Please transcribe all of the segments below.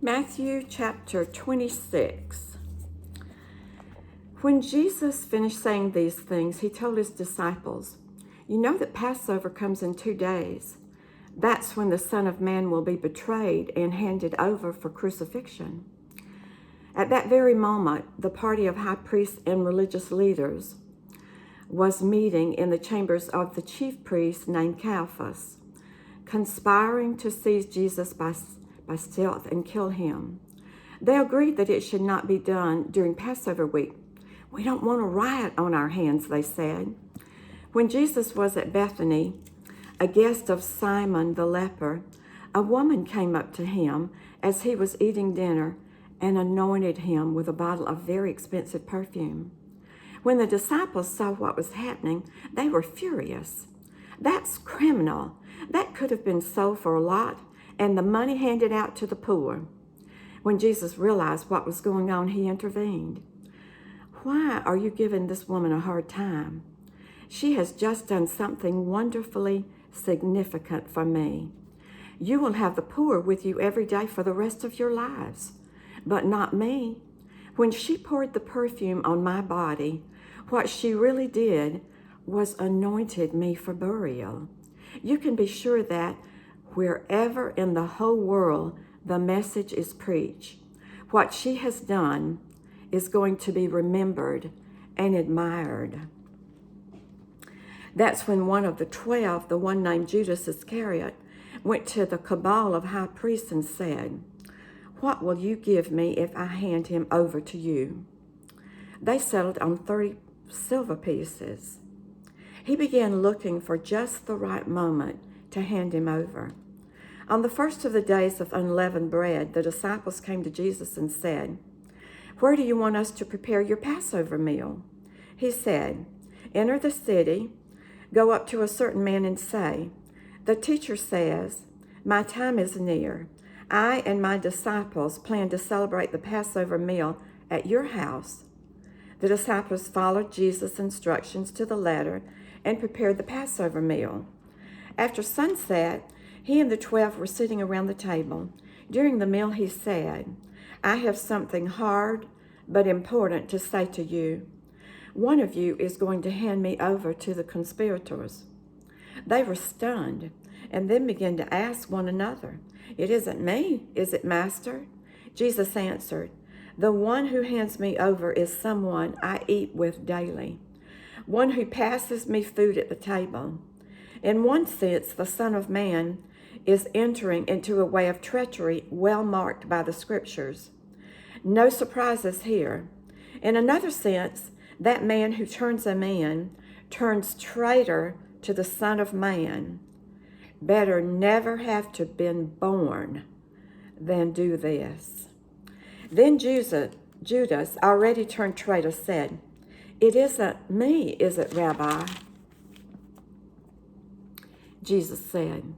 Matthew chapter 26. When Jesus finished saying these things, he told his disciples, "You know that Passover comes in 2 days. That's when the Son of Man will be betrayed and handed over for crucifixion." At that very moment, the party of high priests and religious leaders was meeting in the chambers of the chief priest named Caiaphas, conspiring to seize Jesus by stealth and kill him. They agreed that it should not be done during Passover week. "We don't want a riot on our hands," they said. When Jesus was at Bethany, a guest of Simon the leper, a woman came up to him as he was eating dinner and anointed him with a bottle of very expensive perfume. When the disciples saw what was happening, they were furious. "That's criminal. That could have been sold for a lot and the money handed out to the poor." When Jesus realized what was going on, he intervened. "Why are you giving this woman a hard time? She has just done something wonderfully significant for me. You will have the poor with you every day for the rest of your lives, but not me. When she poured the perfume on my body, what she really did was anointed me for burial. You can be sure that wherever in the whole world the message is preached, what she has done is going to be remembered and admired." That's when one of the 12, the one named Judas Iscariot, went to the cabal of high priests and said, "What will you give me if I hand him over to you?" They settled on 30 silver pieces. He began looking for just the right moment to hand him over. On the first of the days of unleavened bread, the disciples came to Jesus and said, "Where do you want us to prepare your Passover meal?" He said, "Enter the city, go up to a certain man and say, 'The teacher says, my time is near. I and my disciples plan to celebrate the Passover meal at your house.'" The disciples followed Jesus' instructions to the letter and prepared the Passover meal. After sunset, he and the 12 were sitting around the table. During the meal, he said, "I have something hard but important to say to you. One of you is going to hand me over to the conspirators." They were stunned and then began to ask one another, "It isn't me, is it, Master?" Jesus answered, "The one who hands me over is someone I eat with daily, one who passes me food at the table. In one sense, the Son of Man is entering into a way of treachery well marked by the Scriptures. No surprises here. In another sense, that man who turns him in turns traitor to the Son of Man. Better never have to been born than do this." Then Judas, already turned traitor, said, "It isn't me, is it, Rabbi?" Jesus said,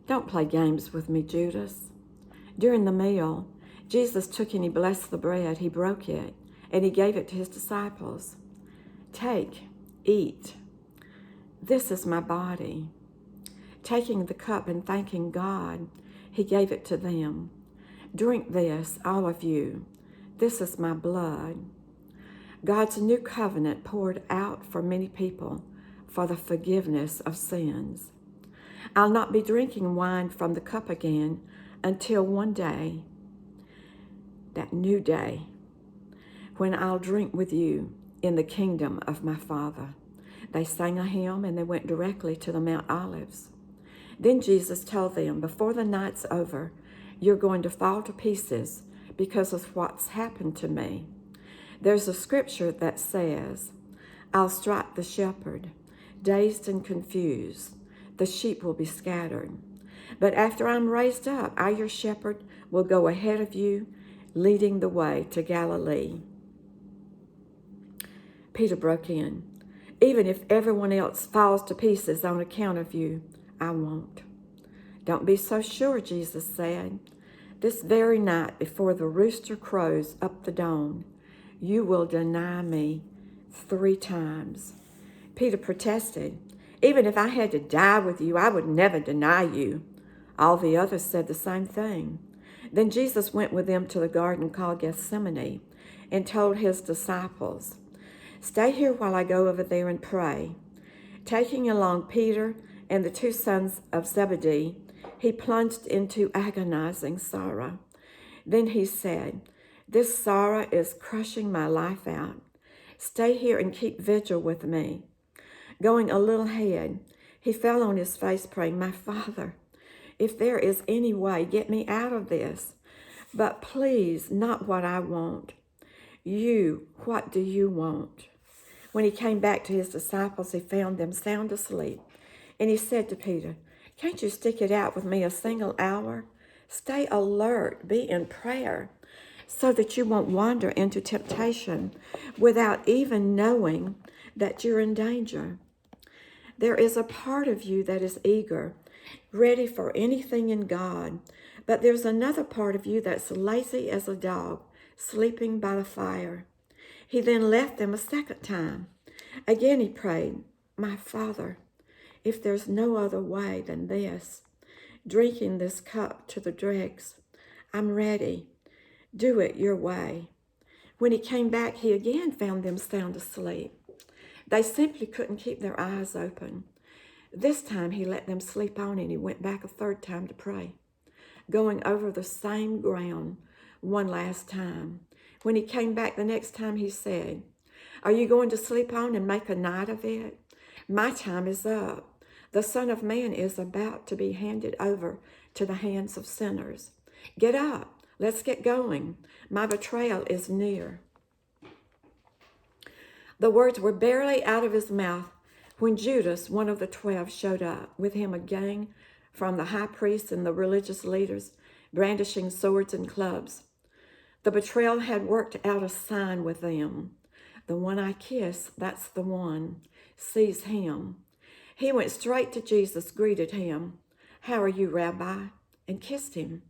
"Don't play games with me, Judas." During the meal, Jesus took and he blessed the bread. He broke it and he gave it to his disciples. "Take, eat. This is my body." Taking the cup and thanking God, he gave it to them. "Drink this, all of you. This is my blood." God's new covenant poured out for many people for the forgiveness of sins. I'll not be drinking wine from the cup again until one day, that new day, when I'll drink with you in the kingdom of my Father. They sang a hymn and they went directly to the Mount Olives. Then Jesus told them, "Before the night's over, you're going to fall to pieces because of what's happened to me. There's a scripture that says, 'I'll strike the shepherd, dazed and confused. The sheep will be scattered. But after I'm raised up, I, your shepherd, will go ahead of you, leading the way to Galilee.'" Peter broke in, "Even if everyone else falls to pieces on account of you, I won't." "Don't be so sure," Jesus said. "This very night before the rooster crows up the dawn, you will deny me 3 times. Peter protested, "Even if I had to die with you, I would never deny you." All the others said the same thing. Then Jesus went with them to the garden called Gethsemane and told his disciples, "Stay here while I go over there and pray." Taking along Peter and the two sons of Zebedee, he plunged into agonizing sorrow. Then he said, "This sorrow is crushing my life out. Stay here and keep vigil with me." Going a little ahead, he fell on his face praying, "My Father, if there is any way, get me out of this. But please, not what I want. What do you want?" When he came back to his disciples, he found them sound asleep. And he said to Peter, "Can't you stick it out with me a single hour? Stay alert, be in prayer, so that you won't wander into temptation without even knowing that you're in danger. There is a part of you that is eager, ready for anything in God, but there's another part of you that's lazy as a dog, sleeping by the fire." He then left them a second time. Again he prayed, "My Father, if there's no other way than this, drinking this cup to the dregs, I'm ready. Do it your way." When he came back, he again found them sound asleep. They simply couldn't keep their eyes open. This time he let them sleep on, and he went back a third time to pray, going over the same ground one last time. When he came back the next time, he said, "Are you going to sleep on and make a night of it? My time is up. The Son of Man is about to be handed over to the hands of sinners. Get up. Let's get going. My betrayal is near." The words were barely out of his mouth when Judas, one of the 12, showed up. With him a gang from the high priests and the religious leaders, brandishing swords and clubs. The betrayal had worked out a sign with them. "The one I kiss, that's the one. Seize him." He went straight to Jesus, greeted him. "How are you, Rabbi?" and kissed him.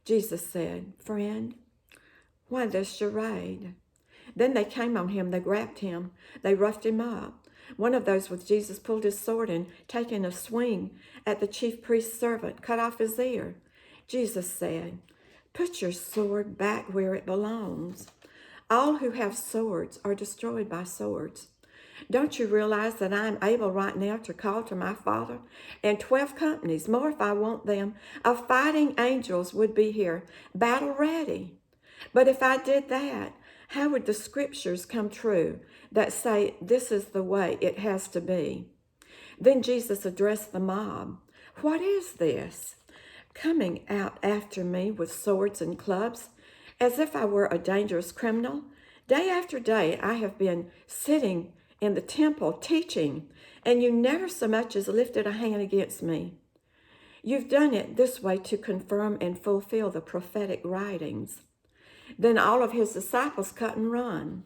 Jesus said, "Friend, why this charade?" Then they came on him, they grabbed him, they roughed him up. One of those with Jesus pulled his sword and, taking a swing at the chief priest's servant, cut off his ear. Jesus said, "Put your sword back where it belongs. All who have swords are destroyed by swords. Don't you realize that I'm able right now to call to my Father, and 12 companies, more if I want them, of fighting angels would be here, battle ready? But if I did that, how would the scriptures come true that say this is the way it has to be?" Then Jesus addressed the mob. "What is this? Coming out after me with swords and clubs, as if I were a dangerous criminal? Day after day I have been sitting in the temple teaching, and you never so much as lifted a hand against me. You've done it this way to confirm and fulfill the prophetic writings." Then all of his disciples cut and run.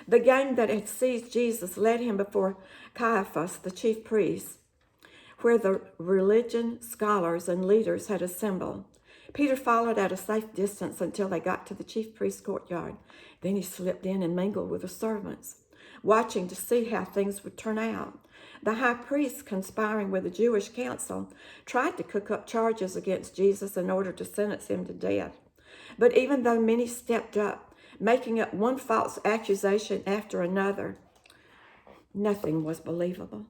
The gang that had seized Jesus led him before Caiaphas, the chief priest, where the religion scholars and leaders had assembled. Peter followed at a safe distance until they got to the chief priest's courtyard. Then he slipped in and mingled with the servants, watching to see how things would turn out. The high priest, conspiring with the Jewish council, tried to cook up charges against Jesus in order to sentence him to death. But even though many stepped up, making up one false accusation after another, nothing was believable.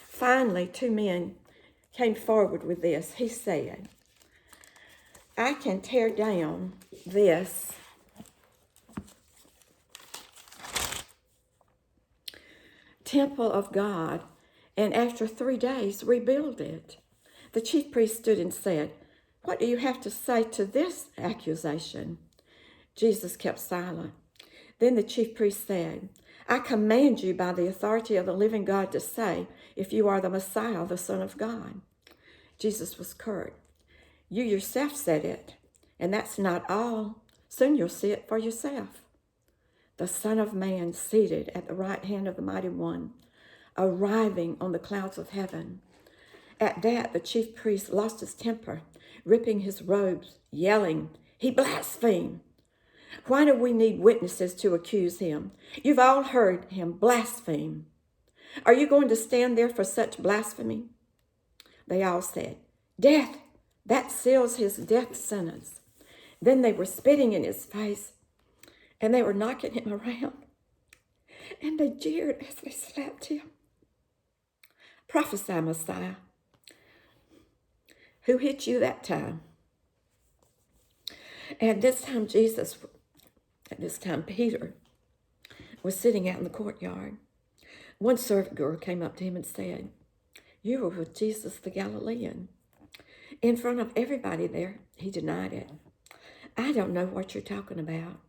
Finally, 2 men came forward with this. He said, "I can tear down this temple of God, and after 3 days rebuild it." The chief priest stood and said, "What do you have to say to this accusation?" Jesus kept silent. Then the chief priest said, "I command you by the authority of the living God to say if you are the Messiah, the Son of God." Jesus was curt. "You yourself said it, and that's not all. Soon you'll see it for yourself. The Son of Man seated at the right hand of the Mighty One, arriving on the clouds of heaven." At that, the chief priest lost his temper, ripping his robes, yelling, "He blasphemed! Why do we need witnesses to accuse him? You've all heard him blaspheme. Are you going to stand there for such blasphemy?" They all said, "Death! That seals his death sentence." Then they were spitting in his face, and they were knocking him around, and they jeered as they slapped him. Prophesy, Messiah. Who hit you that time? And this time Peter was sitting out in the courtyard. One servant girl came up to him and said, "You were with Jesus the Galilean." In front of everybody there, he denied it. "I don't know what you're talking about."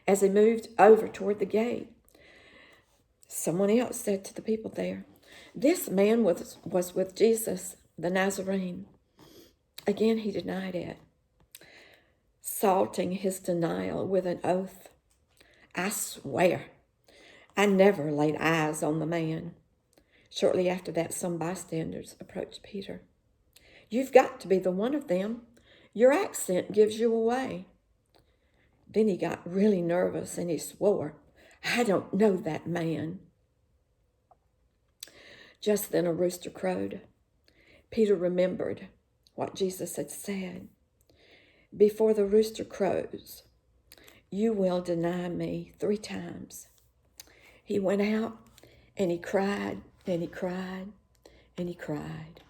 As he moved over toward the gate, someone else said to the people there, "This man was with Jesus the Nazarene." Again, he denied it, salting his denial with an oath. "I swear, I never laid eyes on the man." Shortly after that, some bystanders approached Peter. "You've got to be the one of them. Your accent gives you away." Then he got really nervous and he swore, "I don't know that man." Just then a rooster crowed. Peter remembered what Jesus had said. "Before the rooster crows, you will deny me 3 times. He went out and he cried and he cried and he cried.